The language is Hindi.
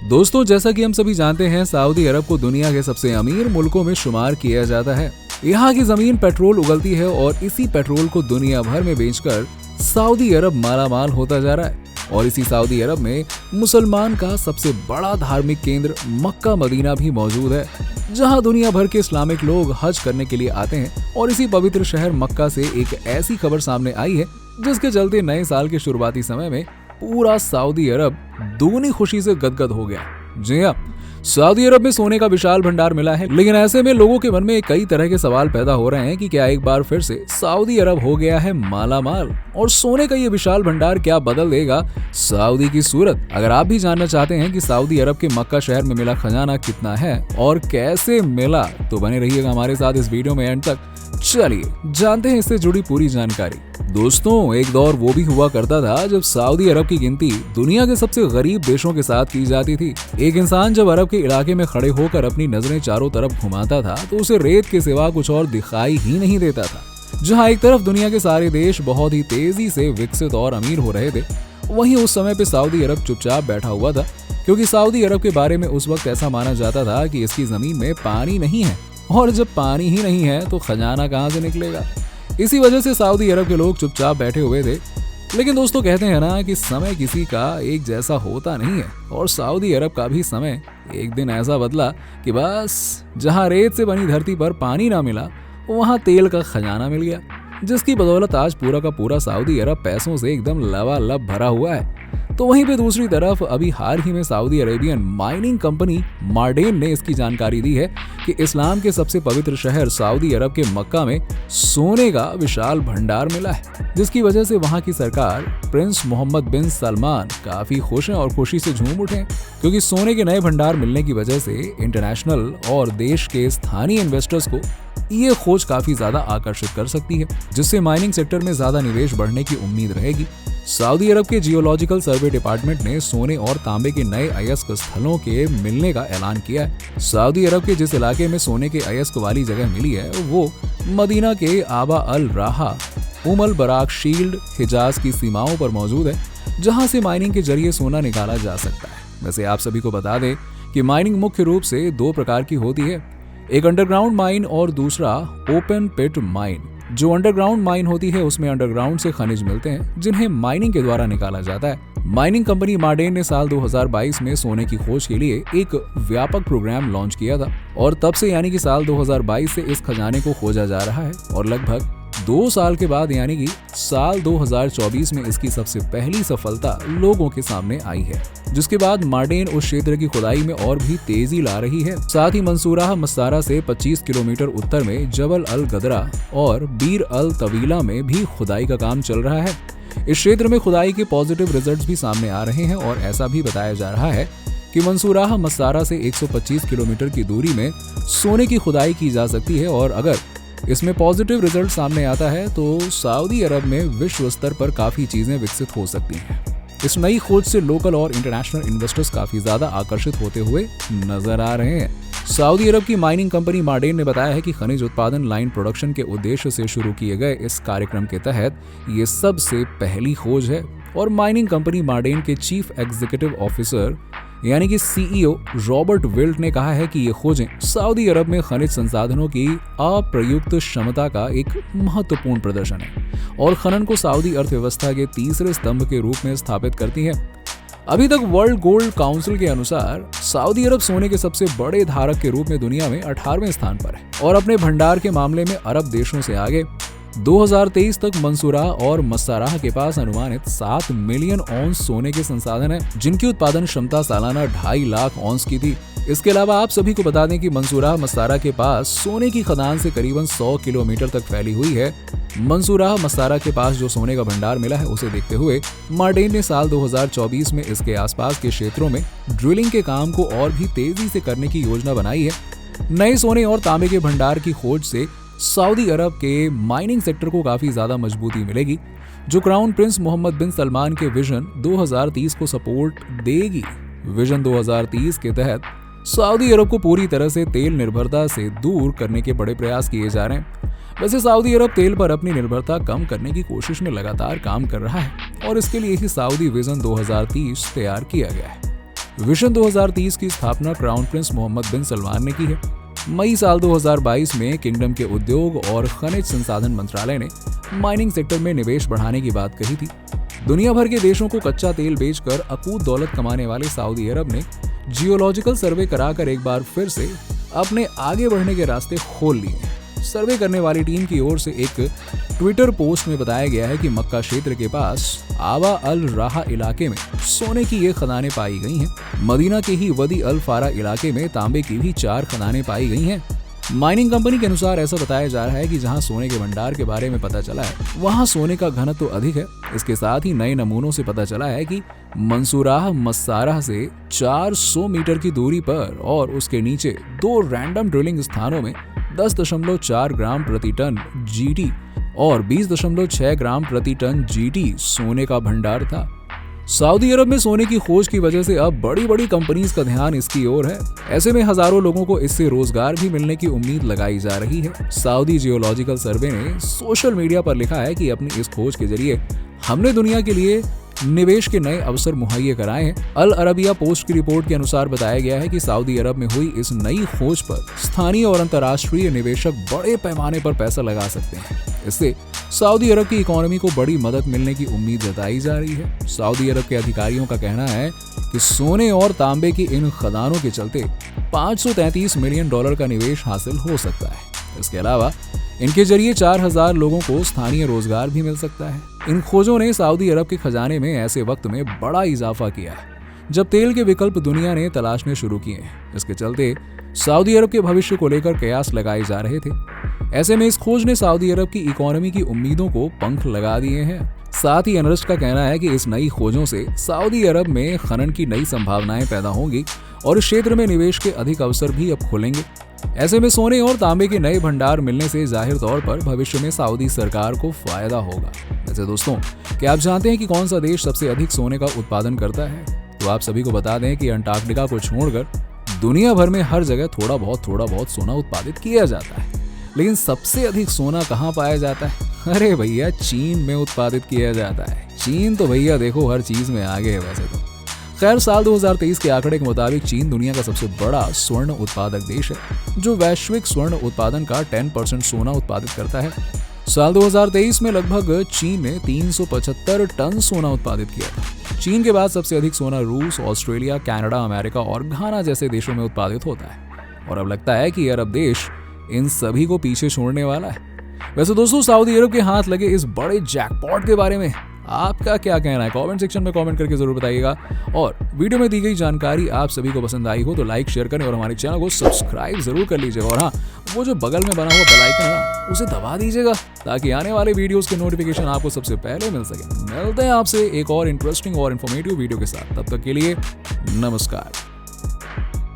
दोस्तों, जैसा कि हम सभी जानते हैं, सऊदी अरब को दुनिया के सबसे अमीर मुल्कों में शुमार किया जाता है। यहाँ की जमीन पेट्रोल उगलती है और इसी पेट्रोल को दुनिया भर में बेचकर सऊदी अरब मालामाल होता जा रहा है। और इसी सऊदी अरब में मुसलमान का सबसे बड़ा धार्मिक केंद्र मक्का मदीना भी मौजूद है, जहां दुनिया भर के इस्लामिक लोग हज करने के लिए आते हैं। और इसी पवित्र शहर मक्का से एक ऐसी खबर सामने आई है जिसके चलते नए साल के शुरुआती समय में पूरा सऊदी अरब दुगनी खुशी से गदगद हो गया। जी हाँ, सऊदी अरब में सोने का विशाल भंडार मिला है, लेकिन ऐसे में लोगों के मन में कई तरह के सवाल पैदा हो रहे हैं कि क्या एक बार फिर से सऊदी अरब हो गया है मालामाल, और सोने का ये विशाल भंडार क्या बदल देगा सऊदी की सूरत। अगर आप भी जानना चाहते हैं कि सऊदी अरब के मक्का शहर में मिला खजाना कितना है और कैसे मिला, तो बने रहिएगा हमारे साथ इस वीडियो में एंड तक। चलिए जानते हैं इससे जुड़ी पूरी जानकारी। दोस्तों, एक दौर वो भी हुआ करता था जब सऊदी अरब की गिनती दुनिया के सबसे गरीब देशों के साथ की जाती थी। एक इंसान जब अरब के इलाके में खड़े होकर अपनी नजरें चारों तरफ घुमाता था तो उसे रेत के सिवा कुछ और दिखाई ही नहीं देता था। जहां एक तरफ दुनिया के सारे देश बहुत ही तेजी से विकसित और अमीर हो रहे थे, वहीं उस समय पे सऊदी अरब चुपचाप बैठा हुआ था, क्योंकि सऊदी अरब के बारे में उस वक्त ऐसा माना जाता था कि इसकी जमीन में पानी नहीं है, और जब पानी ही नहीं है तो खजाना कहां से निकलेगा। इसी वजह से सऊदी अरब के लोग चुपचाप बैठे हुए थे। लेकिन दोस्तों, कहते हैं ना कि समय किसी का एक जैसा होता नहीं है, और सऊदी अरब का भी समय एक दिन ऐसा बदला कि बस जहां रेत से बनी धरती पर पानी ना मिला, वहां तेल का खजाना मिल गया, जिसकी बदौलत आज पूरा का पूरा सऊदी अरब पैसों से एकदम लबालब भरा हुआ है। तो वहीं पे दूसरी तरफ अभी हाल ही में Saudi Arabian mining company Marden ने इसकी जानकारी दी है कि इस्लाम के सबसे पवित्र शहर सऊदी अरब के मक्का में सोने का विशाल भंडार मिला है, जिसकी वजह से वहां की सरकार प्रिंस मोहम्मद बिन सलमान काफी खुश हैं और खुशी से झूम उठे, क्योंकि सोने के नए भंडार मिलने की वजह से इंटरनेशनल और देश के स्थानीय इन्वेस्टर्स को ये खोज काफी ज्यादा आकर्षित कर सकती है, जिससे माइनिंग सेक्टर में ज्यादा निवेश बढ़ने की उम्मीद रहेगी। सऊदी अरब के जियोलॉजिकल सर्वे डिपार्टमेंट ने सोने और तांबे के नए अयस्क स्थलों के मिलने का ऐलान किया है। सऊदी अरब के जिस इलाके में सोने के अयस्क वाली जगह मिली है वो मदीना के आबा अल राहा, उमल बराक शील्ड, हिजाज की सीमाओं पर मौजूद है, जहां से माइनिंग के जरिए सोना निकाला जा सकता है। वैसे आप सभी को बता दें कि माइनिंग मुख्य रूप से दो प्रकार की होती है, एक अंडरग्राउंड माइन और दूसरा ओपन पिट माइन। जो अंडरग्राउंड माइन होती है उसमें अंडरग्राउंड से खनिज मिलते हैं, जिन्हें माइनिंग के द्वारा निकाला जाता है। माइनिंग कंपनी मार्डेन ने साल 2022 में सोने की खोज के लिए एक व्यापक प्रोग्राम लॉन्च किया था, और तब से यानी कि साल 2022 से इस खजाने को खोजा जा रहा है, और लगभग 2 साल के बाद यानी कि साल 2024 में इसकी सबसे पहली सफलता लोगों के सामने आई है, जिसके बाद मार्डेन उस क्षेत्र की खुदाई में और भी तेजी ला रही है। साथ ही मंसूरा मस्तारा से 25 किलोमीटर उत्तर में जबल अल गदरा और बीर अल तवीला में भी खुदाई का काम चल रहा है। इस क्षेत्र में खुदाई के पॉजिटिव रिजल्ट्स भी सामने आ रहे हैं, और ऐसा भी बताया जा रहा है कि मंसूरा मस्तारा से 125 किलोमीटर की दूरी में सोने की खुदाई की जा सकती है, और अगर इसमें पॉजिटिव रिजल्ट सामने आता है तो सऊदी अरब में विश्व स्तर पर काफी चीजें विकसित हो सकती हैं। इस नई खोज से लोकल और इंटरनेशनल इन्वेस्टर्स काफी ज्यादा आकर्षित होते हुए नजर आ रहे हैं। सऊदी अरब की माइनिंग कंपनी मार्डेन ने बताया है कि खनिज उत्पादन लाइन प्रोडक्शन के उद्देश्य से शुरू किए गए इस कार्यक्रम के तहत ये सबसे पहली खोज है, और माइनिंग कंपनी मार्डेन के चीफ एग्जीक्यूटिव ऑफिसर यानी कि सीईओ रॉबर्ट विल्ट ने कहा है कि ये खोजें सऊदी अरब में खनिज संसाधनों की अप्रयुक्त क्षमता का एक महत्वपूर्ण प्रदर्शन है, और खनन को सऊदी अर्थव्यवस्था के तीसरे स्तंभ के रूप में स्थापित करती है। अभी तक वर्ल्ड गोल्ड काउंसिल के अनुसार सऊदी अरब सोने के सबसे बड़े धारक के रूप में दुनिया में 18वें स्थान पर है, और अपने भंडार के मामले में अरब देशों से आगे। 2023 तक मंसूरा और मस्साराह के पास अनुमानित 7 मिलियन औंस सोने के संसाधन है, जिनकी उत्पादन क्षमता सालाना 2.5 लाख औंस की थी। इसके अलावा आप सभी को बता दें कि मंसूरा मस्सारा के पास सोने की खदान से करीबन 100 किलोमीटर तक फैली हुई है। मंसूरा मस्सारा के पास जो सोने का भंडार मिला है उसे देखते हुए मार्डेन ने साल 2024 में इसके आसपास के क्षेत्रों में ड्रिलिंग के काम को और भी तेजी से करने की योजना बनाई है। नए सोने और तांबे के भंडार की खोज से सऊदी अरब के माइनिंग सेक्टर को काफी ज्यादा मजबूती मिलेगी, जो क्राउन प्रिंस मोहम्मद बिन सलमान के विजन 2030 को सपोर्ट देगी। विजन 2030 के तहत सऊदी अरब को पूरी तरह से तेल निर्भरता से दूर करने के बड़े प्रयास किए जा रहे हैं। वैसे सऊदी अरब तेल पर अपनी निर्भरता कम करने की कोशिश में लगातार काम कर रहा है, और इसके लिए ही सऊदी विजन 2030 तैयार किया गया है। विजन 2030 की स्थापना क्राउन प्रिंस मोहम्मद बिन सलमान ने की है। मई साल 2022 में किंगडम के उद्योग और खनिज संसाधन मंत्रालय ने माइनिंग सेक्टर में निवेश बढ़ाने की बात कही थी। दुनिया भर के देशों को कच्चा तेल बेचकर अकूत दौलत कमाने वाले सऊदी अरब ने जियोलॉजिकल सर्वे कराकर एक बार फिर से अपने आगे बढ़ने के रास्ते खोल लिए। सर्वे करने वाली टीम की ओर से एक ट्विटर पोस्ट में बताया गया है कि मक्का क्षेत्र के पास आबा अल राहा इलाके में सोने की ये खदानें पाई गई हैं। मदीना के ही वदी अल फारा इलाके में तांबे की भी 4 खदानें पाई गई हैं। माइनिंग कंपनी के अनुसार ऐसा बताया जा रहा है कि जहां सोने के भंडार के बारे में पता चला है वहां सोने का घनत्व तो अधिक है। इसके साथ ही नए नमूनों से पता चला है कि मंसूराह मस्साराह से 400 मीटर की दूरी पर और उसके नीचे 2 रैंडम ड्रिलिंग स्थानों में 10.4 ग्राम प्रति टन जीटी और 20.6 ग्राम प्रति टन जीटी सोने का भंडार था। सऊदी अरब में सोने की खोज की वजह से अब बड़ी बड़ी कंपनीज का ध्यान इसकी ओर है। ऐसे में हजारों लोगों को इससे रोजगार भी मिलने की उम्मीद लगाई जा रही है। सऊदी जियोलॉजिकल सर्वे ने सोशल मीडिया पर लिखा है कि अपनी इस खोज के जरिए हमने दुनिया के लिए निवेश के नए अवसर मुहैया कराए हैं। अल अरबिया पोस्ट की रिपोर्ट के अनुसार बताया गया है कि सऊदी अरब में हुई इस नई खोज पर स्थानीय और अंतर्राष्ट्रीय निवेशक बड़े पैमाने पर पैसा लगा सकते हैं। इससे सऊदी अरब की इकोनॉमी को बड़ी मदद मिलने की उम्मीद जताई जा रही है। सऊदी अरब के अधिकारियों का कहना है कि सोने और तांबे की इन खदानों के चलते 533 मिलियन डॉलर का निवेश हासिल हो सकता है। इसके अलावा इनके जरिए 4000 लोगों को स्थानीय रोजगार भी मिल सकता है। इन खोजों ने सऊदी अरब के खजाने में ऐसे वक्त में बड़ा इजाफा किया है जब तेल के विकल्प दुनिया ने तलाशने शुरू किए हैं। इसके चलते सऊदी अरब के भविष्य को लेकर कयास लगाए जा रहे थे। ऐसे में इस खोज ने सऊदी अरब की इकोनॉमी की उम्मीदों को पंख लगा दिए हैं। साथ ही एनालिस्ट का कहना है कि इस नई खोजों से सऊदी अरब में खनन की नई संभावनाएं पैदा होंगी और इस क्षेत्र में निवेश के अधिक अवसर भी अब खुलेंगे। ऐसे में सोने और तांबे के नए भंडार मिलने से जाहिर तौर पर भविष्य में सऊदी सरकार को फायदा होगा। वैसे दोस्तों, क्या आप जानते हैं कि कौन सा देश सबसे अधिक सोने का उत्पादन करता है? तो आप सभी को बता दें कि अंटार्कटिका को छोड़कर दुनिया भर में हर जगह थोड़ा बहुत सोना उत्पादित किया जाता है। लेकिन सबसे अधिक सोना कहाँ पाया जाता है? अरे भैया, चीन में उत्पादित किया जाता है। चीन तो भैया देखो हर चीज में आगे है। वैसे तो खैर, साल 2023 के आंकड़े के मुताबिक चीन दुनिया का सबसे बड़ा स्वर्ण उत्पादक देश है, जो वैश्विक स्वर्ण उत्पादन का 10% सोना उत्पादित करता है। साल 2023 में लगभग चीन ने 375 टन सोना उत्पादित किया था। चीन के बाद सबसे अधिक सोना रूस, ऑस्ट्रेलिया, कनाडा, अमेरिका और घाना जैसे देशों में उत्पादित होता है। और अब लगता है कि अरब देश इन सभी को पीछे छोड़ने वाला है। वैसे दोस्तों, सऊदी अरब के हाथ लगे इस बड़े जैकपॉट के बारे में आपका क्या कहना है? कमेंट सेक्शन में कमेंट करके जरूर बताइएगा। और वीडियो में दी गई जानकारी आप सभी को पसंद आई हो तो लाइक, शेयर करें और हमारे चैनल को सब्सक्राइब जरूर कर लीजिएगा। और हाँ, वो जो बगल में बना हुआ बेल आइकन है ना, उसे दबा दीजिएगा ताकि आने वाले वीडियोस के नोटिफिकेशन आपको सबसे पहले मिल सके। मिलते हैं आपसे एक और इंटरेस्टिंग और इन्फॉर्मेटिव वीडियो के साथ। तब तक के लिए नमस्कार।